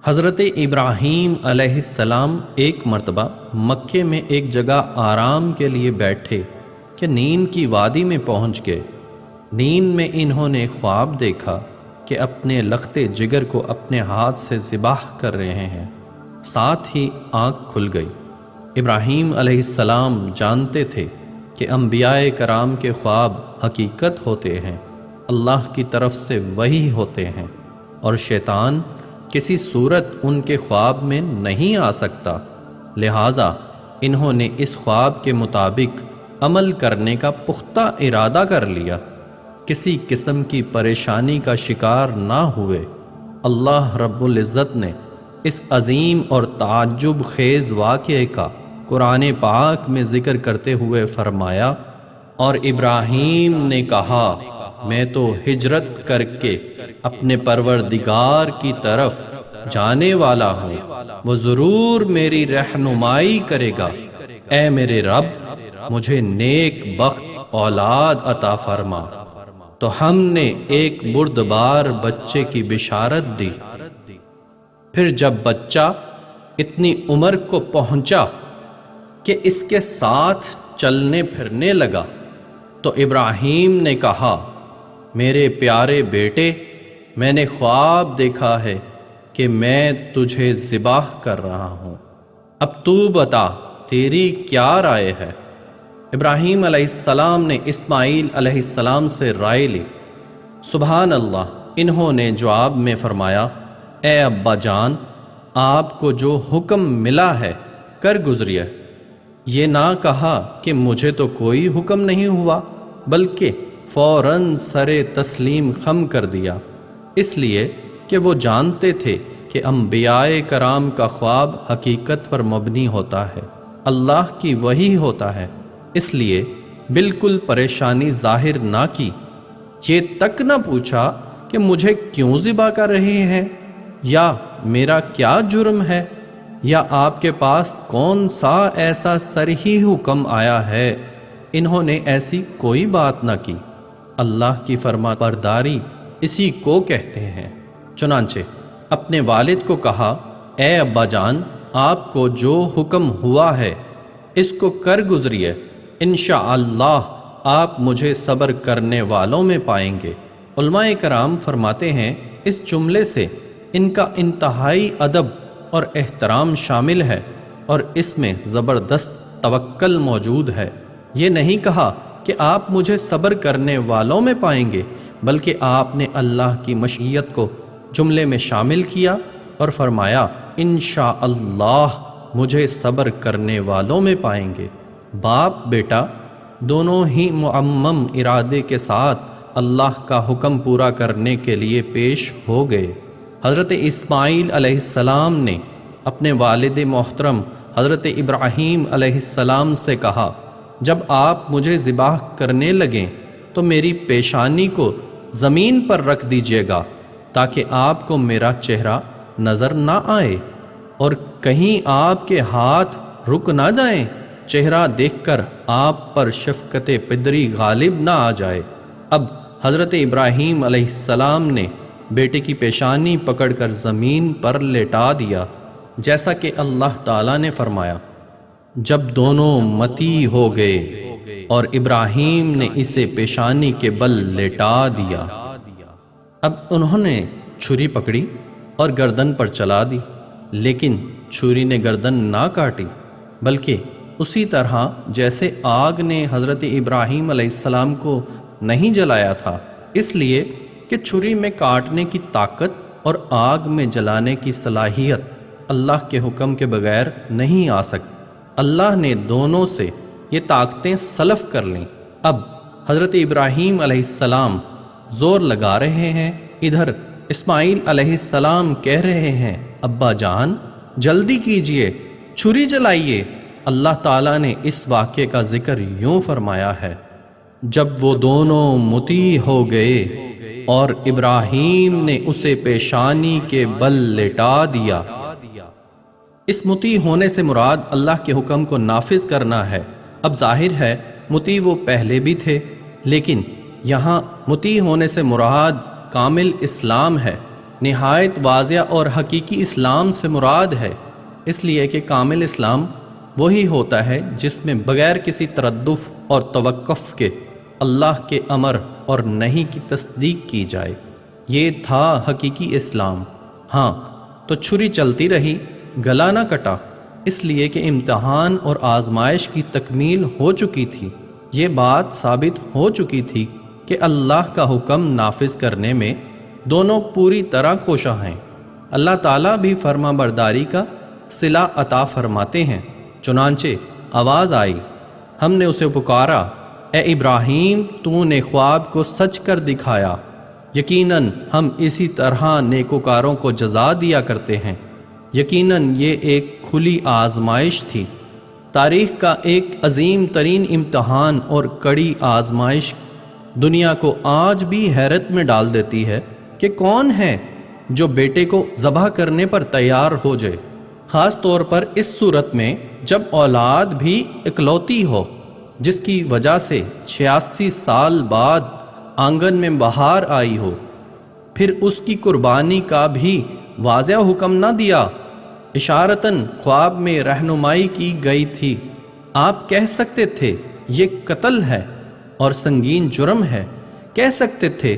حضرت ابراہیم علیہ السلام ایک مرتبہ مکے میں ایک جگہ آرام کے لیے بیٹھے کہ نیند کی وادی میں پہنچ گئے۔ نیند میں انہوں نے خواب دیکھا کہ اپنے لختے جگر کو اپنے ہاتھ سے ذبح کر رہے ہیں، ساتھ ہی آنکھ کھل گئی۔ ابراہیم علیہ السلام جانتے تھے کہ انبیاء کرام کے خواب حقیقت ہوتے ہیں، اللہ کی طرف سے وحی ہوتے ہیں، اور شیطان کسی صورت ان کے خواب میں نہیں آ سکتا، لہٰذا انہوں نے اس خواب کے مطابق عمل کرنے کا پختہ ارادہ کر لیا، کسی قسم کی پریشانی کا شکار نہ ہوئے۔ اللہ رب العزت نے اس عظیم اور تعجب خیز واقعے کا قرآن پاک میں ذکر کرتے ہوئے فرمایا، اور ابراہیم نے کہا میں تو ہجرت کر کے اپنے پروردگار کی طرف جانے والا ہوں، وہ ضرور میری رہنمائی کرے گا۔ اے میرے رب، مجھے نیک بخت اولاد عطا فرما۔ تو ہم نے ایک بردبار بچے کی بشارت دی۔ پھر جب بچہ اتنی عمر کو پہنچا کہ اس کے ساتھ چلنے پھرنے لگا تو ابراہیم نے کہا، میرے پیارے بیٹے، میں نے خواب دیکھا ہے کہ میں تجھے ذبح کر رہا ہوں، اب تو بتا تیری کیا رائے ہے؟ ابراہیم علیہ السلام نے اسماعیل علیہ السلام سے رائے لی۔ سبحان اللہ، انہوں نے جواب میں فرمایا، اے ابا جان، آپ کو جو حکم ملا ہے کر گزریے۔ یہ نہ کہا کہ مجھے تو کوئی حکم نہیں ہوا، بلکہ فوراً سر تسلیم خم کر دیا، اس لیے کہ وہ جانتے تھے کہ انبیاء کرام کا خواب حقیقت پر مبنی ہوتا ہے، اللہ کی وحی ہوتا ہے، اس لیے بالکل پریشانی ظاہر نہ کی، یہ تک نہ پوچھا کہ مجھے کیوں ذبح کر رہے ہیں، یا میرا کیا جرم ہے، یا آپ کے پاس کون سا ایسا صریح حکم آیا ہے۔ انہوں نے ایسی کوئی بات نہ کی۔ اللہ کی فرما برداری اسی کو کہتے ہیں۔ چنانچہ اپنے والد کو کہا، اے ابا جان، آپ کو جو حکم ہوا ہے اس کو کر گزریے، انشاءاللہ آپ مجھے صبر کرنے والوں میں پائیں گے۔ علماء کرام فرماتے ہیں اس جملے سے ان کا انتہائی ادب اور احترام شامل ہے، اور اس میں زبردست توکل موجود ہے۔ یہ نہیں کہا کہ آپ مجھے صبر کرنے والوں میں پائیں گے، بلکہ آپ نے اللہ کی مشیت کو جملے میں شامل کیا اور فرمایا، انشاءاللہ مجھے صبر کرنے والوں میں پائیں گے۔ باپ بیٹا دونوں ہی معمم ارادے کے ساتھ اللہ کا حکم پورا کرنے کے لیے پیش ہو گئے۔ حضرت اسماعیل علیہ السلام نے اپنے والد محترم حضرت ابراہیم علیہ السلام سے کہا، جب آپ مجھے ذبح کرنے لگیں تو میری پیشانی کو زمین پر رکھ دیجیے گا تاکہ آپ کو میرا چہرہ نظر نہ آئے، اور کہیں آپ کے ہاتھ رک نہ جائیں، چہرہ دیکھ کر آپ پر شفقت پدری غالب نہ آ جائے۔ اب حضرت ابراہیم علیہ السلام نے بیٹے کی پیشانی پکڑ کر زمین پر لیٹا دیا، جیسا کہ اللہ تعالیٰ نے فرمایا، جب دونوں متی ہو گئے اور ابراہیم نے اسے پیشانی کے بل لیٹا دیا۔ اب انہوں نے چھری پکڑی اور گردن پر چلا دی، لیکن چھری نے گردن نہ کاٹی، بلکہ اسی طرح جیسے آگ نے حضرت ابراہیم علیہ السلام کو نہیں جلایا تھا، اس لیے کہ چھری میں کاٹنے کی طاقت اور آگ میں جلانے کی صلاحیت اللہ کے حکم کے بغیر نہیں آ سکتی۔ اللہ نے دونوں سے یہ طاقتیں سلب کر لیں۔ اب حضرت ابراہیم علیہ السلام زور لگا رہے ہیں، ادھر اسماعیل علیہ السلام کہہ رہے ہیں، ابا جان جلدی کیجئے، چھری جلائیے۔ اللہ تعالیٰ نے اس واقعے کا ذکر یوں فرمایا ہے، جب وہ دونوں مطیع ہو گئے اور ابراہیم نے اسے پیشانی کے بل لٹا دیا۔ اس مطیع ہونے سے مراد اللہ کے حکم کو نافذ کرنا ہے۔ اب ظاہر ہے مطیع وہ پہلے بھی تھے، لیکن یہاں مطیع ہونے سے مراد کامل اسلام ہے، نہایت واضح اور حقیقی اسلام سے مراد ہے، اس لیے کہ کامل اسلام وہی ہوتا ہے جس میں بغیر کسی تردد اور توقف کے اللہ کے امر اور نہیں کی تصدیق کی جائے۔ یہ تھا حقیقی اسلام۔ ہاں تو چھری چلتی رہی، گلا نہ کٹا، اس لیے کہ امتحان اور آزمائش کی تکمیل ہو چکی تھی۔ یہ بات ثابت ہو چکی تھی کہ اللہ کا حکم نافذ کرنے میں دونوں پوری طرح کوشاں ہیں۔ اللہ تعالیٰ بھی فرما برداری کا صلہ عطا فرماتے ہیں۔ چنانچہ آواز آئی، ہم نے اسے پکارا، اے ابراہیم تو نے خواب کو سچ کر دکھایا، یقیناً ہم اسی طرح نیکوکاروں کو جزا دیا کرتے ہیں۔ یقیناً یہ ایک کھلی آزمائش تھی، تاریخ کا ایک عظیم ترین امتحان اور کڑی آزمائش دنیا کو آج بھی حیرت میں ڈال دیتی ہے کہ کون ہے جو بیٹے کو ذبح کرنے پر تیار ہو جائے، خاص طور پر اس صورت میں جب اولاد بھی اکلوتی ہو، جس کی وجہ سے 86 سال بعد آنگن میں بہار آئی ہو، پھر اس کی قربانی کا بھی واضح حکم نہ دیا، اشارتاً خواب میں رہنمائی کی گئی تھی۔ آپ کہہ سکتے تھے یہ قتل ہے اور سنگین جرم ہے، کہہ سکتے تھے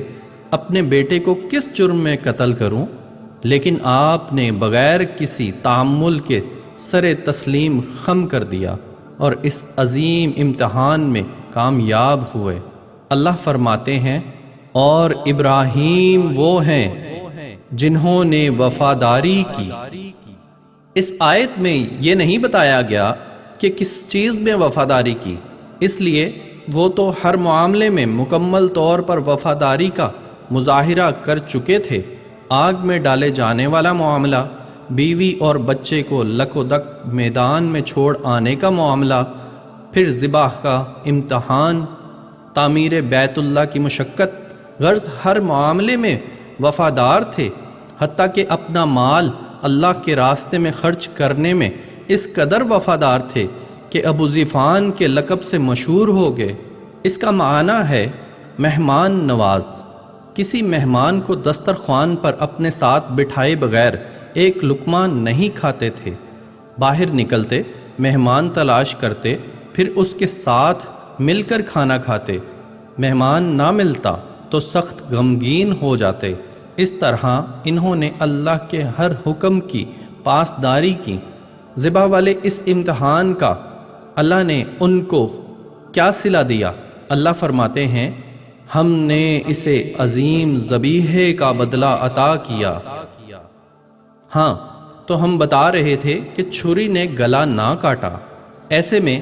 اپنے بیٹے کو کس جرم میں قتل کروں، لیکن آپ نے بغیر کسی تعمل کے سر تسلیم خم کر دیا اور اس عظیم امتحان میں کامیاب ہوئے۔ اللہ فرماتے ہیں، اور ابراہیم وہ ہیں جنہوں نے وفاداری کی۔ اس آیت میں یہ نہیں بتایا گیا کہ کس چیز میں وفاداری کی، اس لیے وہ تو ہر معاملے میں مکمل طور پر وفاداری کا مظاہرہ کر چکے تھے۔ آگ میں ڈالے جانے والا معاملہ، بیوی اور بچے کو لک و دک میدان میں چھوڑ آنے کا معاملہ، پھر ذبح کا امتحان، تعمیر بیت اللہ کی مشقت، غرض ہر معاملے میں وفادار تھے، حتیٰ کہ اپنا مال اللہ کے راستے میں خرچ کرنے میں اس قدر وفادار تھے کہ ابو ذیفان کے لقب سے مشہور ہو گئے۔ اس کا معنی ہے مہمان نواز۔ کسی مہمان کو دسترخوان پر اپنے ساتھ بٹھائے بغیر ایک لقمہ نہیں کھاتے تھے، باہر نکلتے، مہمان تلاش کرتے، پھر اس کے ساتھ مل کر کھانا کھاتے، مہمان نہ ملتا تو سخت غمگین ہو جاتے۔ اس طرح انہوں نے اللہ کے ہر حکم کی پاسداری کی۔ ذبح والے اس امتحان کا اللہ نے ان کو کیا صلہ دیا؟ اللہ فرماتے ہیں، ہم نے اسے عظیم ذبیحے کا بدلہ عطا کیا۔ ہاں تو ہم بتا رہے تھے کہ چھری نے گلا نہ کاٹا۔ ایسے میں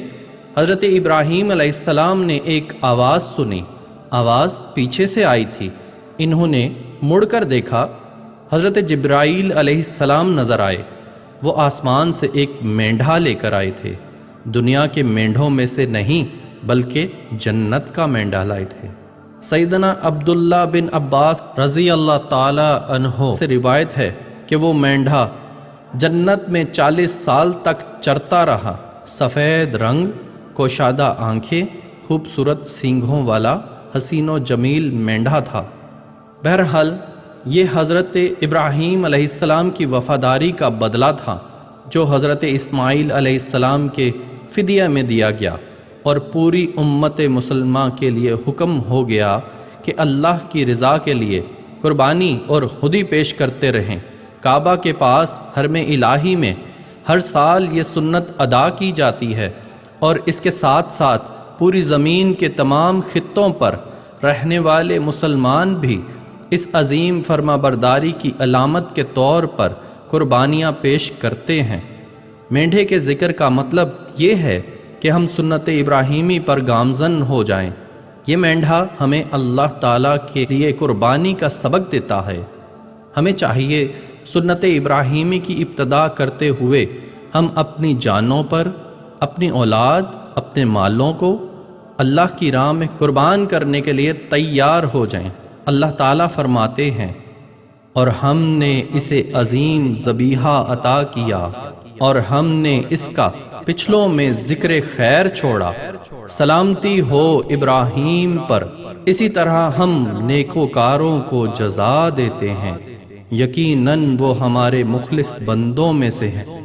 حضرت ابراہیم علیہ السلام نے ایک آواز سنی، آواز پیچھے سے آئی تھی۔ انہوں نے مڑ کر دیکھا، حضرت جبرائیل علیہ السلام نظر آئے۔ وہ آسمان سے ایک مینڈھا لے کر آئے تھے، دنیا کے مینڈھوں میں سے نہیں بلکہ جنت کا مینڈھا لائے تھے۔ سیدنا عبداللہ بن عباس رضی اللہ تعالی عنہ سے روایت ہے کہ وہ مینڈھا جنت میں 40 سال تک چرتا رہا، سفید رنگ، کوشادہ آنکھیں، خوبصورت سینگھوں والا حسین و جمیل مینڈھا تھا۔ بہرحال یہ حضرت ابراہیم علیہ السلام کی وفاداری کا بدلہ تھا جو حضرت اسماعیل علیہ السلام کے فدیہ میں دیا گیا، اور پوری امت مسلمہ کے لیے حکم ہو گیا کہ اللہ کی رضا کے لیے قربانی اور خودی پیش کرتے رہیں۔ کعبہ کے پاس حرم الہی میں ہر سال یہ سنت ادا کی جاتی ہے، اور اس کے ساتھ ساتھ پوری زمین کے تمام خطوں پر رہنے والے مسلمان بھی اس عظیم فرما برداری کی علامت کے طور پر قربانیاں پیش کرتے ہیں۔ مینڈھے کے ذکر کا مطلب یہ ہے کہ ہم سنت ابراہیمی پر گامزن ہو جائیں۔ یہ مینڈھا ہمیں اللہ تعالیٰ کے لیے قربانی کا سبق دیتا ہے۔ ہمیں چاہیے سنت ابراہیمی کی ابتدا کرتے ہوئے ہم اپنی جانوں پر، اپنی اولاد، اپنے مالوں کو اللہ کی راہ میں قربان کرنے کے لیے تیار ہو جائیں۔ اللہ تعالیٰ فرماتے ہیں، اور ہم نے اسے عظیم ذبیحہ عطا کیا، اور ہم نے اس کا پچھلوں میں ذکر خیر چھوڑا، سلامتی ہو ابراہیم پر، اسی طرح ہم نیکوکاروں کو جزا دیتے ہیں۔ یقیناً وہ ہمارے مخلص بندوں میں سے ہیں۔